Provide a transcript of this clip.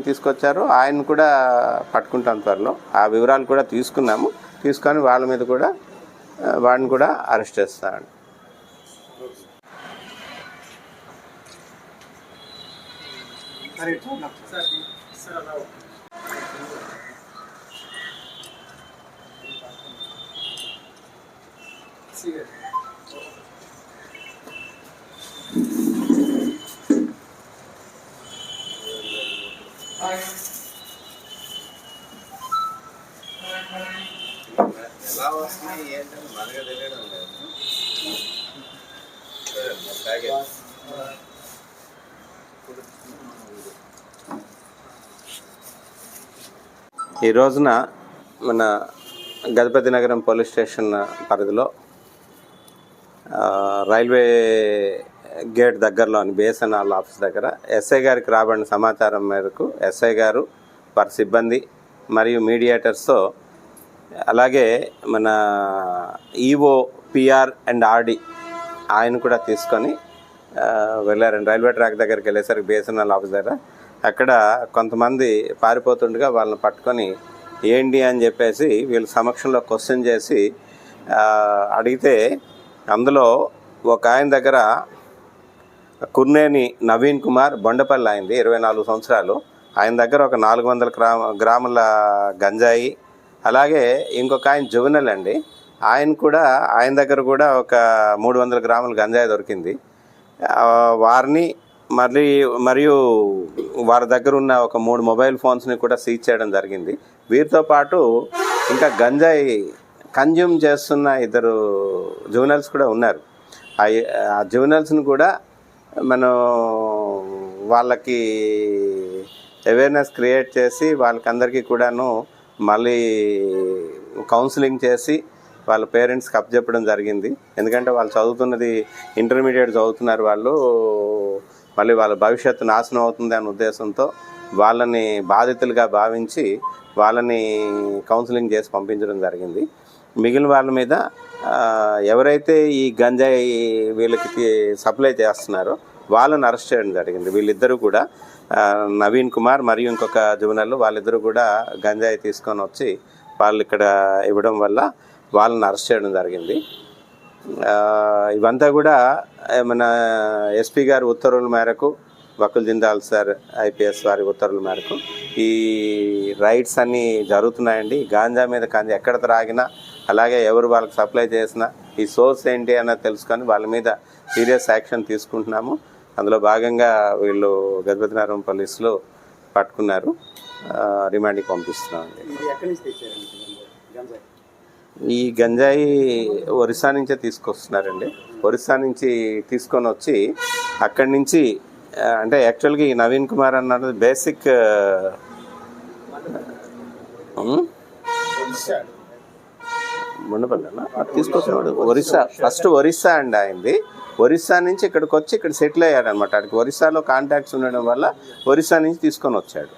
తీసుకొచ్చారు. ఆయన కూడా పట్టుకుంటాం త్వరలో. ఆ వివరాలు కూడా తీసుకొని వాళ్ళ మీద కూడా వాడిని కూడా అరెస్ట్ చేస్తాను. ఎలా వస్తున్నాయి ఏంటంటే మనగా తెలియడం లేదు. ఈ రోజున మన గజపతి నగరం పోలీస్ స్టేషన్ పరిధిలో రైల్వే గేట్ దగ్గరలోని బిఎస్ఎన్ఎల్ ఆఫీస్ దగ్గర ఎస్ఐ గారికి రాబడిన సమాచారం మేరకు ఎస్ఐ గారు వారి సిబ్బంది మరియు మీడియేటర్స్తో అలాగే మన ఈఓ పిఆర్ అండ్ ఆర్డి ఆయన కూడా తీసుకొని వెళ్ళారండి. రైల్వే ట్రాక్ దగ్గరికి వెళ్ళేసరికి బిఎస్ఎన్ఎల్ ఆఫీస్ దగ్గర అక్కడ కొంతమంది పారిపోతుండగా వాళ్ళని పట్టుకొని ఏంటి అని చెప్పేసి వీళ్ళ సమక్షంలో క్వశ్చన్ చేసి అడిగితే అందులో ఒక ఆయన దగ్గర కుర్నేని నవీన్ కుమార్ బొండపల్లి అయింది, 24 సంవత్సరాలు. ఆయన దగ్గర ఒక 400 గ్రాముల గంజాయి, అలాగే ఇంకొక ఆయన జువెనల్ అండి, ఆయన దగ్గర కూడా ఒక 300 గ్రాముల గంజాయి దొరికింది. వారిని మరియు వారి దగ్గర ఉన్న ఒక 3 మొబైల్ ఫోన్స్ని కూడా సీజ్ చేయడం జరిగింది. వీరితో పాటు ఇంకా గంజాయి కన్జ్యూమ్ చేస్తున్న 2 జువెనల్స్ కూడా ఉన్నారు. ఆ జువెనల్స్ని కూడా మనం వాళ్ళకి అవేర్నెస్ క్రియేట్ చేసి వాళ్ళకందరికీ కూడాను మళ్ళీ కౌన్సిలింగ్ చేసి వాళ్ళ పేరెంట్స్కి అప్పచెప్పడం జరిగింది. ఎందుకంటే వాళ్ళు చదువుతున్నది ఇంటర్మీడియట్ చదువుతున్నారు. మళ్ళీ వాళ్ళ భవిష్యత్తు నాశనం అవుతుంది అనే ఉద్దేశంతో వాళ్ళని బాధితులుగా భావించి వాళ్ళని కౌన్సిలింగ్ చేసి పంపించడం జరిగింది. మిగిలిన వాళ్ళ మీద ఎవరైతే ఈ గంజాయి వీళ్ళకి సప్లై చేస్తున్నారో వాళ్ళని అరెస్ట్ చేయడం జరిగింది. వీళ్ళిద్దరూ కూడా నవీన్ కుమార్ మరియు ఇంకొక జువెనల్, వాళ్ళిద్దరూ కూడా గంజాయి తీసుకొని వచ్చి వాళ్ళు ఇక్కడ ఇవ్వడం వల్ల వాళ్ళని అరెస్ట్ చేయడం జరిగింది. ఇవంతా కూడా మన ఎస్పీ గారి ఉత్తర్వుల మేరకు, వకుల్ జిందాల్ సార్ ఐపీఎస్ వారి ఉత్తర్వుల మేరకు ఈ రైడ్స్ అన్నీ జరుగుతున్నాయండి. గాంజా మీద ఎక్కడ త్రాగినా, అలాగే ఎవరు వాళ్ళకి సప్లై చేసినా ఈ సోర్స్ ఏంటి అన్నది తెలుసుకొని వాళ్ళ మీద సీరియస్ యాక్షన్ తీసుకుంటున్నాము. అందులో భాగంగా వీళ్ళు గజపతి నగరం పోలీసులు పట్టుకున్నారు, రిమాండ్కి పంపిస్తున్నామండి. ఈ గంజాయి ఒరిస్సా నుంచే తీసుకొస్తున్నారండి. ఒరిస్సా నుంచి తీసుకొని వచ్చి అక్కడి నుంచి అంటే యాక్చువల్గా ఈ నవీన్ కుమార్ అన్నది బేసిక్ ముండపల్లినా తీసుకొచ్చినాడు. ఫస్ట్ ఒరిస్సా అండి అయింది. ఒరిస్సా నుంచి ఇక్కడికి వచ్చి ఇక్కడ సెటిల్ అయ్యాడు అనమాట. అక్కడికి ఒరిస్సాలో కాంటాక్ట్స్ ఉండడం వల్ల ఒరిస్సా నుంచి తీసుకొని వచ్చాడు.